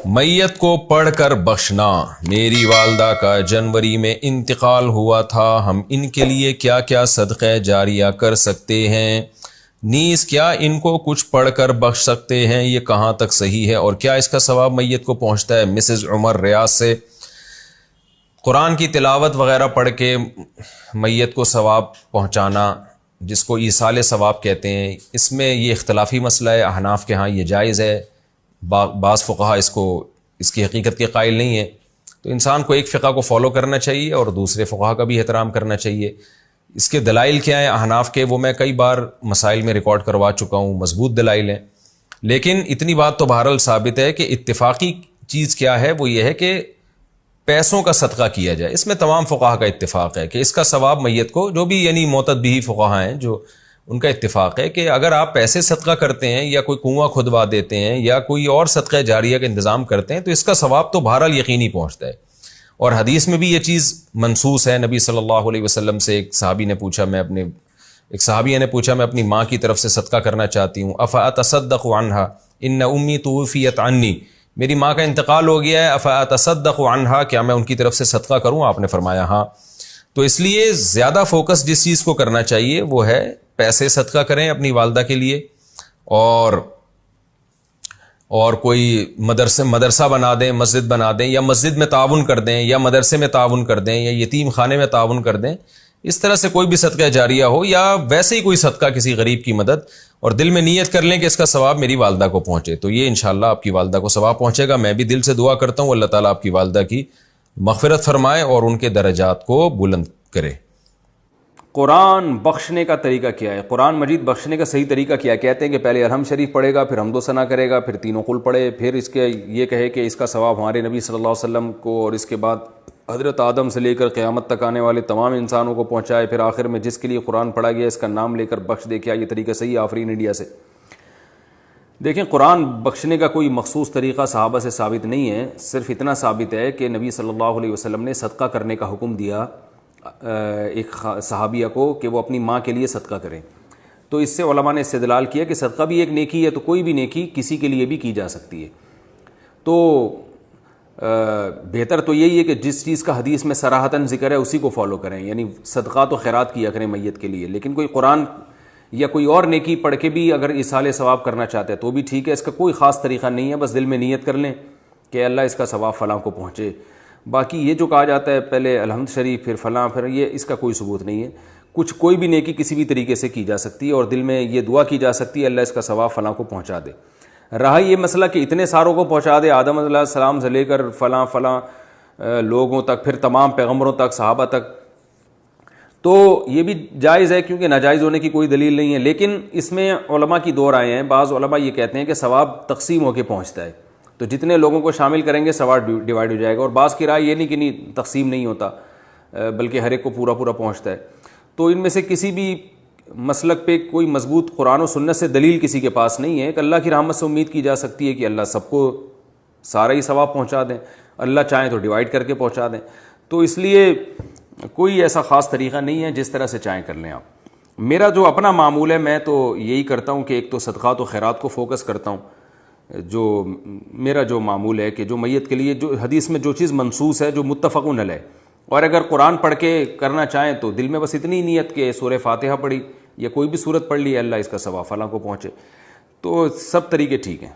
میت کو پڑھ کر بخشنا۔ میری والدہ کا جنوری میں انتقال ہوا تھا، ہم ان کے لیے کیا کیا صدقہ جاریہ کر سکتے ہیں؟ نیز کیا ان کو کچھ پڑھ کر بخش سکتے ہیں؟ یہ کہاں تک صحیح ہے اور کیا اس کا ثواب میت کو پہنچتا ہے؟ مسز عمر ریاض سے۔ قرآن کی تلاوت وغیرہ پڑھ کے میت کو ثواب پہنچانا، جس کو ایصال ثواب کہتے ہیں، اس میں یہ اختلافی مسئلہ ہے۔ احناف کے ہاں یہ جائز ہے، بعض فقہا اس کی حقیقت کے قائل نہیں ہیں۔ تو انسان کو ایک فقہ کو فالو کرنا چاہیے اور دوسرے فقہا کا بھی احترام کرنا چاہیے۔ اس کے دلائل کیا ہیں احناف کے، وہ میں کئی بار مسائل میں ریکارڈ کروا چکا ہوں، مضبوط دلائل ہیں۔ لیکن اتنی بات تو بہرحال ثابت ہے کہ اتفاقی چیز کیا ہے، وہ یہ ہے کہ پیسوں کا صدقہ کیا جائے۔ اس میں تمام فقہا کا اتفاق ہے کہ اس کا ثواب میت کو، جو بھی یعنی معتد بھی فقہا ہیں، جو ان کا اتفاق ہے کہ اگر آپ پیسے صدقہ کرتے ہیں یا کوئی کنواں کھدوا دیتے ہیں یا کوئی اور صدقہ جاریہ کا انتظام کرتے ہیں تو اس کا ثواب تو بہرحال یقینی پہنچتا ہے۔ اور حدیث میں بھی یہ چیز منصوص ہے۔ نبی صلی اللہ علیہ وسلم سے ایک صحابیہ نے پوچھا میں اپنی ماں کی طرف سے صدقہ کرنا چاہتی ہوں، افاتصدق عنہا ان امی توفیت عنی، میری ماں کا انتقال ہو گیا ہے، افاتصدق عنہا، کیا میں ان کی طرف سے صدقہ کروں؟ آپ نے فرمایا ہاں۔ تو اس لیے زیادہ فوکس جس چیز کو کرنا چاہیے وہ ہے پیسے صدقہ کریں اپنی والدہ کے لیے، اور کوئی مدرسہ بنا دیں، مسجد بنا دیں، یا مسجد میں تعاون کر دیں، یا مدرسے میں تعاون کر دیں، یا یتیم خانے میں تعاون کر دیں۔ اس طرح سے کوئی بھی صدقہ جاریہ ہو، یا ویسے ہی کوئی صدقہ کسی غریب کی مدد، اور دل میں نیت کر لیں کہ اس کا ثواب میری والدہ کو پہنچے، تو یہ انشاءاللہ آپ کی والدہ کو ثواب پہنچے گا۔ میں بھی دل سے دعا کرتا ہوں اللہ تعالیٰ آپ کی والدہ کی مغفرت فرمائے اور ان کے درجات کو بلند کرے۔ قرآن بخشنے کا طریقہ کیا ہے؟ قرآن مجید بخشنے کا صحیح طریقہ کیا ہے؟ کہتے ہیں کہ پہلے الحمد شریف پڑھے گا، پھر حمد و ثنا کرے گا، پھر تینوں قل پڑھے، پھر اس کے یہ کہے کہ اس کا ثواب ہمارے نبی صلی اللہ علیہ وسلم کو، اور اس کے بعد حضرت آدم سے لے کر قیامت تک آنے والے تمام انسانوں کو پہنچائے، پھر آخر میں جس کے لیے قرآن پڑھا گیا اس کا نام لے کر بخش دے۔ کیا یہ طریقہ صحیح ہے؟ آفرین انڈیا سے۔ دیکھیں، قرآن بخشنے کا کوئی مخصوص طریقہ صحابہ سے ثابت نہیں ہے، صرف اتنا ثابت ہے کہ نبی صلی اللہ علیہ وسلم نے صدقہ کرنے کا حکم دیا ایک صحابیہ کو کہ وہ اپنی ماں کے لیے صدقہ کریں۔ تو اس سے علماء نے استدلال کیا کہ صدقہ بھی ایک نیکی ہے، تو کوئی بھی نیکی کسی کے لیے بھی کی جا سکتی ہے۔ تو بہتر تو یہی ہے کہ جس چیز کا حدیث میں صراحتاً ذکر ہے اسی کو فالو کریں، یعنی صدقات و خیرات کیا کریں میت کے لیے۔ لیکن کوئی قرآن یا کوئی اور نیکی پڑھ کے بھی اگر ایصال ثواب کرنا چاہتے ہیں تو بھی ٹھیک ہے، اس کا کوئی خاص طریقہ نہیں ہے، بس دل میں نیت کر لیں کہ اللہ اس کا ثواب فلاں کو پہنچے۔ باقی یہ جو کہا جاتا ہے پہلے الحمد شریف پھر فلاں پھر یہ، اس کا کوئی ثبوت نہیں ہے۔ کوئی بھی نیکی کسی بھی طریقے سے کی جا سکتی ہے اور دل میں یہ دعا کی جا سکتی ہے اللہ اس کا ثواب فلاں کو پہنچا دے۔ رہا یہ مسئلہ کہ اتنے ساروں کو پہنچا دے، آدم علیہ السلام سے لے کر فلاں لوگوں تک، پھر تمام پیغمبروں تک، صحابہ تک، تو یہ بھی جائز ہے کیونکہ ناجائز ہونے کی کوئی دلیل نہیں ہے۔ لیکن اس میں علماء کی دو رائے ہیں۔ بعض علماء یہ کہتے ہیں کہ ثواب تقسیم ہو کے پہنچتا ہے، تو جتنے لوگوں کو شامل کریں گے ثواب ڈیوائڈ ہو جائے گا، اور بعض کی رائے یہ نہیں کہ نہیں تقسیم نہیں ہوتا بلکہ ہر ایک کو پورا پہنچتا ہے۔ تو ان میں سے کسی بھی مسلک پہ کوئی مضبوط قرآن و سنت سے دلیل کسی کے پاس نہیں ہے۔ کہ اللہ کی رحمت سے امید کی جا سکتی ہے کہ اللہ سب کو سارا ہی ثواب پہنچا دیں، اللہ چاہیں تو ڈیوائڈ کر کے پہنچا دیں۔ تو اس لیے کوئی ایسا خاص طریقہ نہیں ہے، جس طرح سے چاہیں کر لیں آپ۔ میرا جو اپنا معمول ہے، میں تو یہی کرتا ہوں کہ ایک تو صدقات و خیرات کو فوکس کرتا ہوں۔ میرا جو معمول ہے کہ جو میت کے لیے جو حدیث میں جو چیز منصوص ہے، جو متفقun علیہ، اور اگر قرآن پڑھ کے کرنا چاہیں تو دل میں بس اتنی نیت کہ سورہ فاتحہ پڑھی یا کوئی بھی سورت پڑھ لی، اللہ اس کا ثواب فلاں کو پہنچے، تو سب طریقے ٹھیک ہیں۔